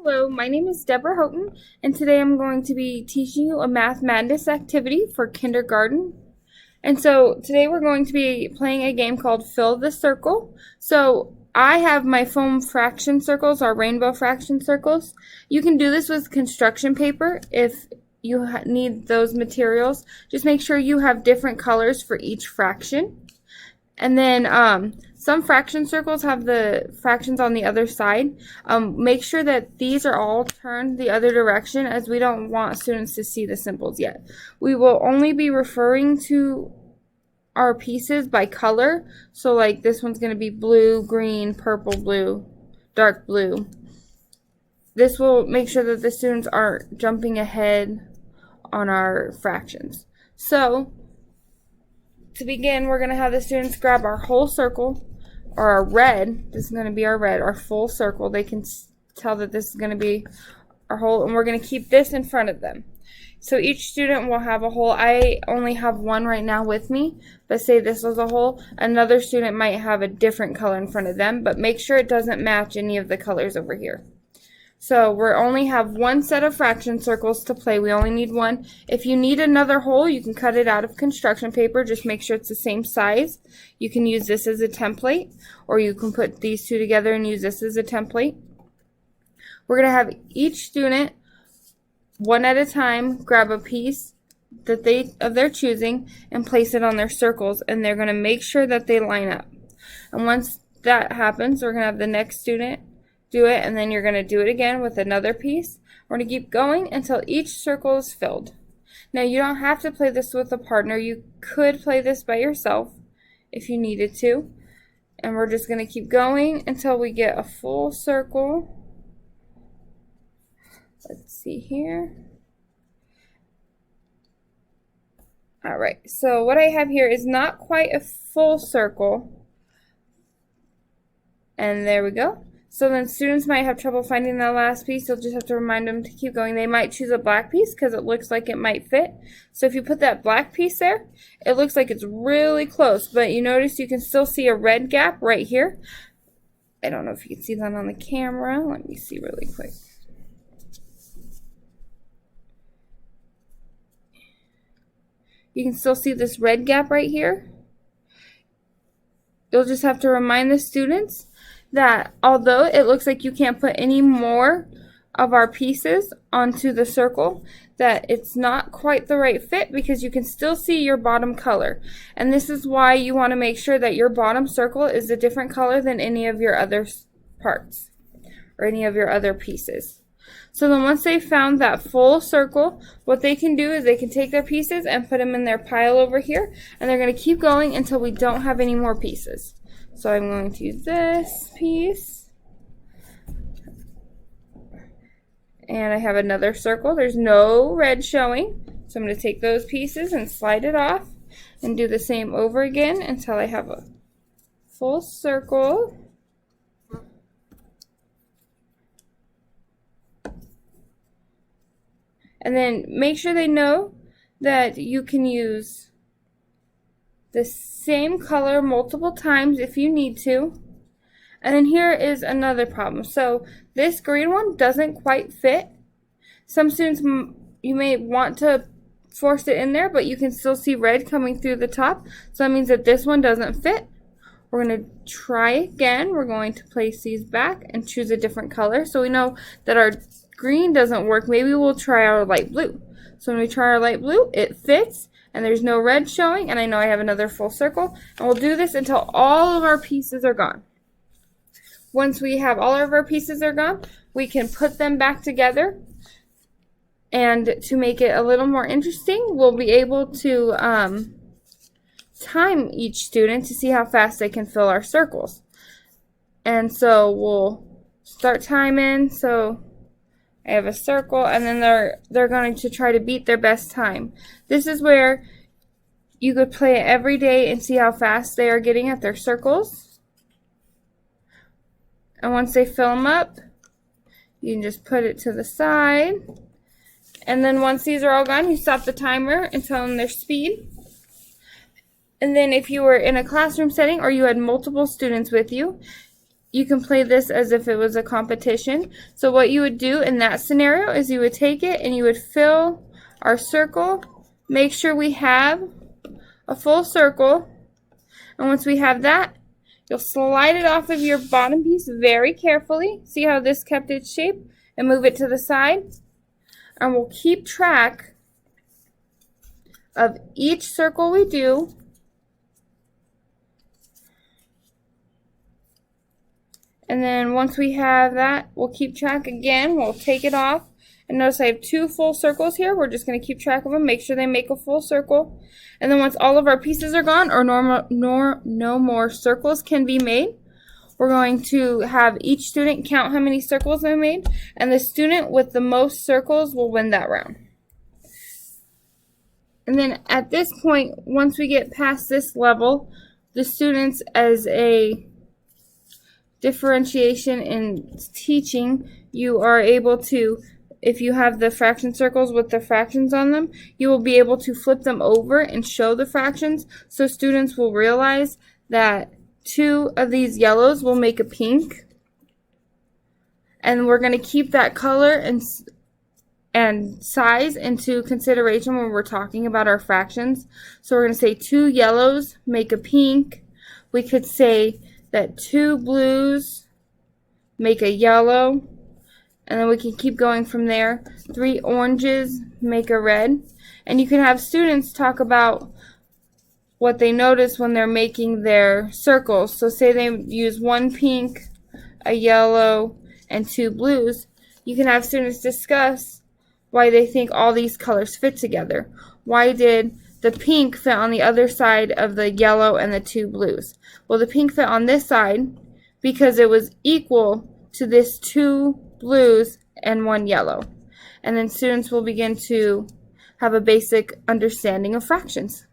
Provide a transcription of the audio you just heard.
Hello, my name is Deborah Houghton, and today I'm going to be teaching you a Math Madness activity for kindergarten. And so today we're going to be playing a game called Fill the Circle. So I have my foam fraction circles, our rainbow fraction circles. You can do this with construction paper if you need those materials. Just make sure you have different colors for each fraction. And then some fraction circles have the fractions on the other side. Make sure that these are all turned the other direction, as we don't want students to see the symbols yet. We will only be referring to our pieces by color. So like this one's going to be blue, green, purple, blue, dark blue. This will make sure that the students aren't jumping ahead on our fractions. So to begin, we're going to have the students grab our whole circle, or our red. This is going to be our red, our full circle. They can tell that this is going to be our whole, and we're going to keep this in front of them. So each student will have a hole. I only have one right now with me, but say this was a hole. Another student might have a different color in front of them, but make sure it doesn't match any of the colors over here. So we only have one set of fraction circles to play. We only need one. If you need another hole, you can cut it out of construction paper. Just make sure it's the same size. You can use this as a template, or you can put these two together and use this as a template. We're going to have each student, one at a time, grab a piece that of their choosing and place it on their circles, and they're going to make sure that they line up. And once that happens, we're going to have the next student do it, and then you're going to do it again with another piece. We're going to keep going until each circle is filled. Now you don't have to play this with a partner. You could play this by yourself if you needed to. And we're just going to keep going until we get a full circle. Let's see here. Alright, so what I have here is not quite a full circle. And there we go. So then students might have trouble finding that last piece. You'll just have to remind them to keep going. They might choose a black piece because it looks like it might fit. So if you put that black piece there, it looks like it's really close. But you notice you can still see a red gap right here. I don't know if you can see that on the camera. Let me see really quick. You can still see this red gap right here. You'll just have to remind the students that although it looks like you can't put any more of our pieces onto the circle, that it's not quite the right fit because you can still see your bottom color. And this is why you want to make sure that your bottom circle is a different color than any of your other parts or any of your other pieces. So then once they found that full circle, what they can do is they can take their pieces and put them in their pile over here, and they're going to keep going until we don't have any more pieces. So I'm going to use this piece. And I have another circle. There's no red showing. So I'm going to take those pieces and slide it off and do the same over again until I have a full circle. And then make sure they know that you can use the same color multiple times if you need to. And then here is another problem. So this green one doesn't quite fit. Some students, you may want to force it in there, but you can still see red coming through the top. So that means that this one doesn't fit. We're going to try again. We're going to place these back and choose a different color. So we know that our green doesn't work. Maybe we'll try our light blue. So when we try our light blue, it fits. And there's no red showing, and I know I have another full circle. And we'll do this until all of our pieces are gone. Once we have all of our pieces are gone, we can put them back together. And to make it a little more interesting, we'll be able to time each student to see how fast they can fill our circles. And so we'll start timing. So I have a circle, and then they're going to try to beat their best time. This is where you could play it every day and see how fast they are getting at their circles. And once they fill them up, you can just put it to the side. And then once these are all gone, you stop the timer and tell them their speed. And then if you were in a classroom setting or you had multiple students with you, you can play this as if it was a competition. So what you would do in that scenario is you would take it and you would fill our circle. Make sure we have a full circle. And once we have that, you'll slide it off of your bottom piece very carefully. See how this kept its shape? And move it to the side. And we'll keep track of each circle we do. And then once we have that, we'll keep track again. We'll take it off. And notice I have 2 full circles here. We're just going to keep track of them, make sure they make a full circle. And then once all of our pieces are gone, or no more circles can be made, we're going to have each student count how many circles they made. And the student with the most circles will win that round. And then at this point, once we get past this level, the students, as a differentiation in teaching, you are able to, if you have the fraction circles with the fractions on them, you will be able to flip them over and show the fractions, so students will realize that 2 of these yellows will make a pink. And we're going to keep that color and size into consideration when we're talking about our fractions. So we're going to say 2 yellows make a pink. We could say that 2 blues make a yellow, and then we can keep going from there. 3 oranges make a red. And you can have students talk about what they notice when they're making their circles. So say they use 1 pink, a yellow, and 2 blues. You can have students discuss why they think all these colors fit together. Why did the pink fit on the other side of the yellow and the 2 blues? Well, the pink fit on this side because it was equal to this 2 blues and 1 yellow. And then students will begin to have a basic understanding of fractions.